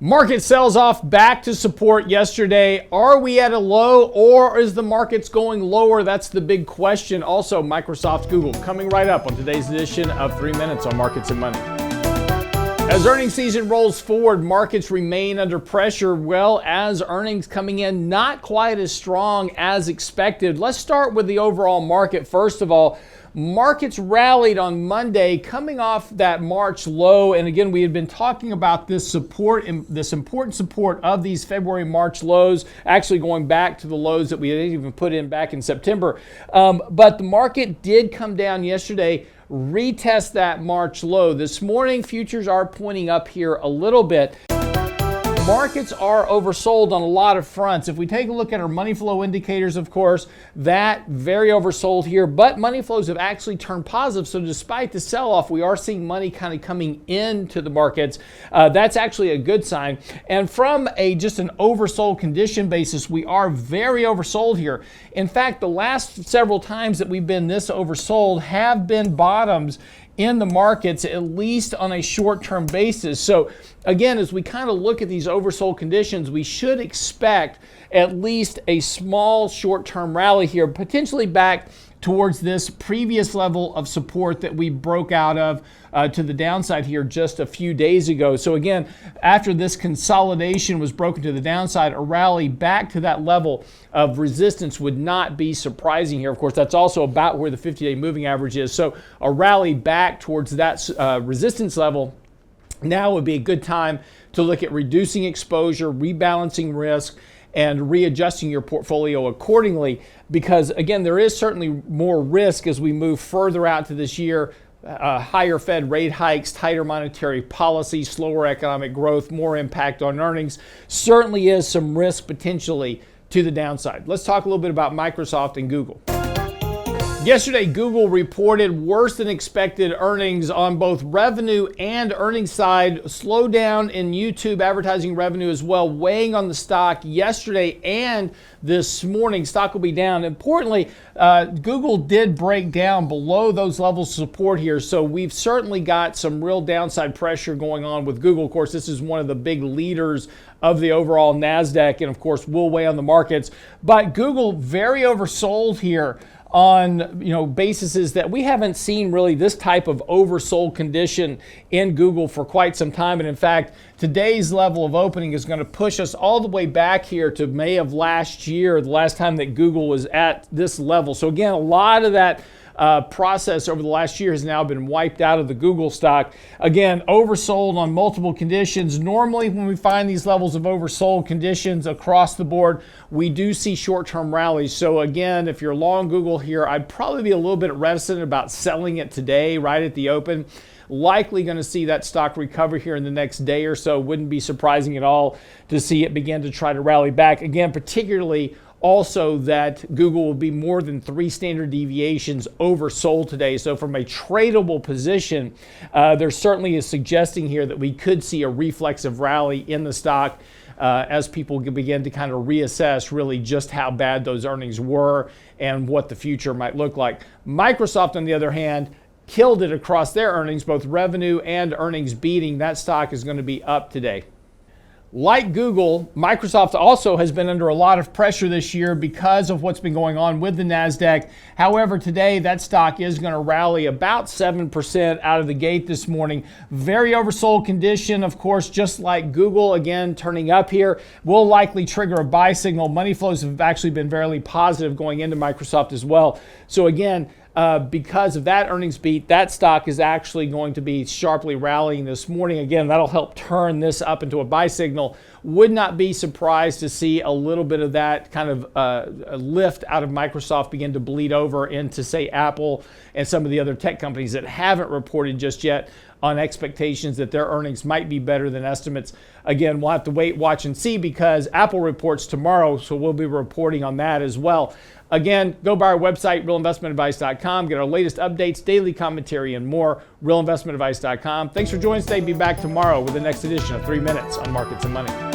Market sells off back to support yesterday. Are we at a low or is the markets going lower? That's the big question. Also, Microsoft, Google coming right up on today's edition of 3 Minutes on Markets and Money. As earnings season rolls forward, markets remain under pressure, well as earnings coming in not quite as strong as expected. Let's start with the overall market. First of all, markets rallied on Monday coming off that March low. And again, we had been talking about this support and this important support of these February, March lows, actually going back to the lows that we had even put in back in September. But the market did come down yesterday, retest that March low. This morning, futures are pointing up here a little bit. Markets are oversold on a lot of fronts. If we take a look at our money flow indicators, of course, that very oversold here, but money flows have actually turned positive. So despite the sell-off, we are seeing money kind of coming into the markets. That's actually a good sign. And from just an oversold condition basis, we are very oversold here. In fact, the last several times that we've been this oversold have been bottoms in the markets, at least on a short-term basis. So again, as we kind of look at these oversold conditions, we should expect at least a small short-term rally here, potentially back towards this previous level of support that we broke out of to the downside here just a few days ago. So again, after this consolidation was broken to the downside, a rally back to that level of resistance would not be surprising here. Of course, that's also about where the 50-day moving average is. So a rally back towards that resistance level now would be a good time to look at reducing exposure, rebalancing risk, and readjusting your portfolio accordingly, because again, there is certainly more risk as we move further out to this year. Higher Fed rate hikes, tighter monetary policy, slower economic growth, more impact on earnings. Certainly is some risk potentially to the downside. Let's talk a little bit about Microsoft and Google. Yesterday, Google reported worse than expected earnings on both revenue and earnings side. Slowdown in YouTube advertising revenue as well, weighing on the stock yesterday and this morning. Stock will be down. Importantly, Google did break down below those levels of support here. So we've certainly got some real downside pressure going on with Google. Of course, this is one of the big leaders of the overall NASDAQ and of course will weigh on the markets. But Google very oversold here on bases that we haven't seen really this type of oversold condition in Google for quite some time. And in fact, today's level of opening is going to push us all the way back here to May of last year, the last time that Google was at this level. So again, a lot of that process over the last year has now been wiped out of the Google stock. Again, oversold on multiple conditions. Normally, when we find these levels of oversold conditions across the board, we do see short-term rallies. So again, if you're long Google here, I'd probably be a little bit reticent about selling it today, right at the open. Likely going to see that stock recover here in the next day or so. Wouldn't be surprising at all to see it begin to try to rally back. Again, particularly also that Google will be more than 3 standard deviations oversold today. So from a tradable position, there certainly is suggesting here that we could see a reflexive rally in the stock as people begin to kind of reassess really just how bad those earnings were and what the future might look like. Microsoft, on the other hand, killed it across their earnings, both revenue and earnings beating. That stock is going to be up today. Like Google, Microsoft also has been under a lot of pressure this year because of what's been going on with the NASDAQ. However, today that stock is going to rally about 7% out of the gate this morning. Very oversold condition, of course, just like Google, again, turning up here. Will likely trigger a buy signal. Money flows have actually been fairly positive going into Microsoft as well. So again, because of that earnings beat, that stock is actually going to be sharply rallying this morning. Again, that'll help turn this up into a buy signal. Would not be surprised to see a little bit of that kind of a lift out of Microsoft begin to bleed over into, say, Apple and some of the other tech companies that haven't reported just yet on expectations that their earnings might be better than estimates. Again, we'll have to wait, watch, and see because Apple reports tomorrow, so we'll be reporting on that as well. Again, go by our website, realinvestmentadvice.com. Get our latest updates, daily commentary, and more. realinvestmentadvice.com. Thanks for joining us today. Be back tomorrow with the next edition of 3 Minutes on Markets and Money.